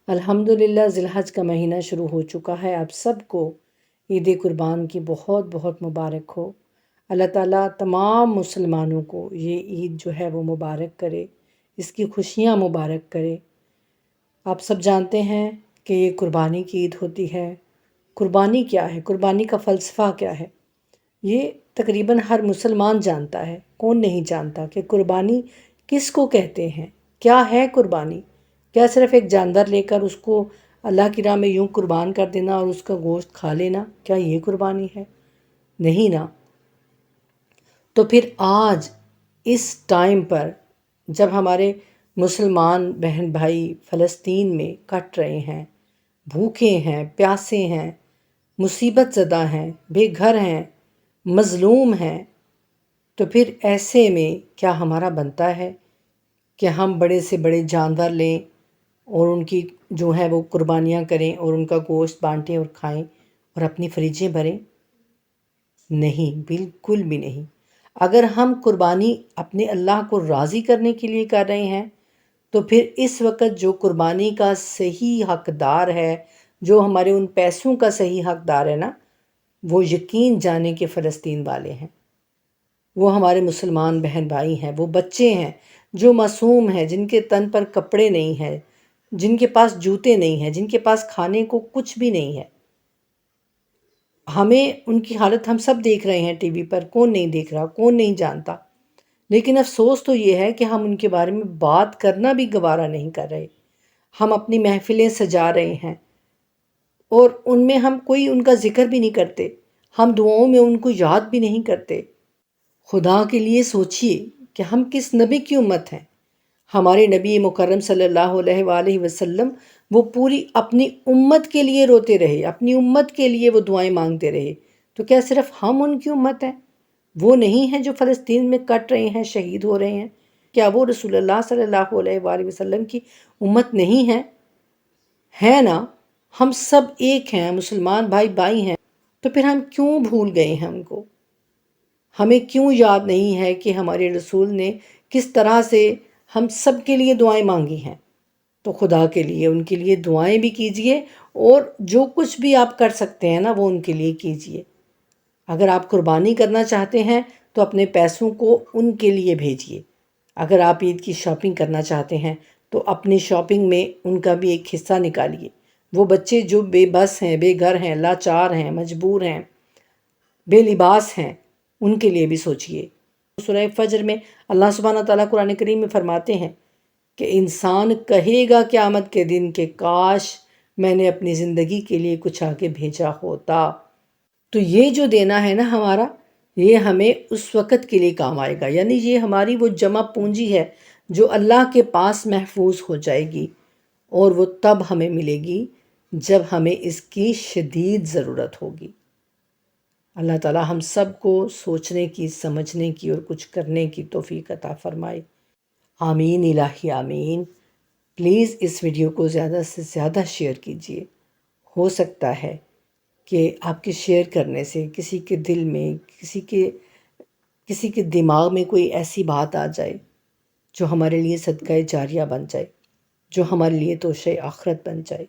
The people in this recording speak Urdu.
الحمدللہ ذی الحج کا مہینہ شروع ہو چکا ہے۔ آپ سب کو عید قربان کی بہت بہت مبارک ہو۔ اللہ تعالیٰ تمام مسلمانوں کو یہ عید جو ہے وہ مبارک کرے، اس کی خوشیاں مبارک کرے۔ آپ سب جانتے ہیں کہ یہ قربانی کی عید ہوتی ہے۔ قربانی کیا ہے؟ قربانی کا فلسفہ کیا ہے؟ یہ تقریباً ہر مسلمان جانتا ہے۔ کون نہیں جانتا کہ قربانی کس کو کہتے ہیں؟ کیا ہے قربانی؟ کیا صرف ایک جانور لے کر اس کو اللہ کی راہ میں یوں قربان کر دینا اور اس کا گوشت کھا لینا، کیا یہ قربانی ہے؟ نہیں نا۔ تو پھر آج اس ٹائم پر جب ہمارے مسلمان بہن بھائی فلسطین میں کٹ رہے ہیں، بھوکے ہیں، پیاسے ہیں، مصیبت زدہ ہیں، بے گھر ہیں، مظلوم ہیں، تو پھر ایسے میں کیا ہمارا بنتا ہے کہ ہم بڑے سے بڑے جانور لیں اور ان کی جو ہے وہ قربانیاں کریں اور ان کا گوشت بانٹیں اور کھائیں اور اپنی فریجیں بھریں؟ نہیں، بالکل بھی نہیں۔ اگر ہم قربانی اپنے اللہ کو راضی کرنے کے لیے کر رہے ہیں تو پھر اس وقت جو قربانی کا صحیح حقدار ہے، جو ہمارے ان پیسوں کا صحیح حقدار ہے نا، وہ یقین جانے کہ فلسطین والے ہیں، وہ ہمارے مسلمان بہن بھائی ہیں، وہ بچے ہیں جو معصوم ہیں، جن کے تن پر کپڑے نہیں ہیں، جن کے پاس جوتے نہیں ہیں، جن کے پاس کھانے کو کچھ بھی نہیں ہے۔ ہمیں ان کی حالت ہم سب دیکھ رہے ہیں ٹی وی پر، کون نہیں دیکھ رہا، کون نہیں جانتا، لیکن افسوس تو یہ ہے کہ ہم ان کے بارے میں بات کرنا بھی گوارا نہیں کر رہے۔ ہم اپنی محفلیں سجا رہے ہیں اور ان میں ہم کوئی ان کا ذکر بھی نہیں کرتے، ہم دعاؤں میں ان کو یاد بھی نہیں کرتے۔ خدا کے لیے سوچئے کہ ہم کس نبی کی امت ہیں۔ ہمارے نبی مکرم صلی اللہ علیہ وآلہ وسلم وہ پوری اپنی امت کے لیے روتے رہے، اپنی امت کے لیے وہ دعائیں مانگتے رہے، تو کیا صرف ہم ان کی امت ہیں؟ وہ نہیں ہیں جو فلسطین میں کٹ رہے ہیں، شہید ہو رہے ہیں؟ کیا وہ رسول اللہ صلی اللہ علیہ وآلہ وسلم کی امت نہیں ہیں؟ ہے نا؟ ہم سب ایک ہیں، مسلمان بھائی بھائی ہیں، تو پھر ہم کیوں بھول گئے ہیں ان کو؟ ہمیں کیوں یاد نہیں ہے کہ ہمارے رسول نے کس طرح سے ہم سب کے لیے دعائیں مانگی ہیں؟ تو خدا کے لیے ان کے لیے دعائیں بھی کیجئے اور جو کچھ بھی آپ کر سکتے ہیں نا وہ ان کے لیے کیجئے۔ اگر آپ قربانی کرنا چاہتے ہیں تو اپنے پیسوں کو ان کے لیے بھیجئے۔ اگر آپ عید کی شاپنگ کرنا چاہتے ہیں تو اپنی شاپنگ میں ان کا بھی ایک حصہ نکالیے۔ وہ بچے جو بے بس ہیں، بے گھر ہیں، لاچار ہیں، مجبور ہیں، بے لباس ہیں، ان کے لیے بھی سوچئے۔ سورہ فجر میں اللہ سبحانہ تعالیٰ قرآن کریم میں فرماتے ہیں کہ انسان کہے گا قیامت کے دن کہ کاش میں نے اپنی زندگی کے لیے کچھ آگے بھیجا ہوتا۔ تو یہ جو دینا ہے نا ہمارا، یہ ہمیں اس وقت کے لیے کام آئے گا، یعنی یہ ہماری وہ جمع پونجی ہے جو اللہ کے پاس محفوظ ہو جائے گی، اور وہ تب ہمیں ملے گی جب ہمیں اس کی شدید ضرورت ہوگی۔ اللہ تعالیٰ ہم سب کو سوچنے کی، سمجھنے کی اور کچھ کرنے کی توفیق عطا فرمائے۔ آمین الہی آمین۔ پلیز اس ویڈیو کو زیادہ سے زیادہ شیئر کیجئے۔ ہو سکتا ہے کہ آپ کے شیئر کرنے سے کسی کے دل میں، کسی کے دماغ میں کوئی ایسی بات آ جائے جو ہمارے لیے صدقہ جاریہ بن جائے، جو ہمارے لیے توشہ آخرت بن جائے۔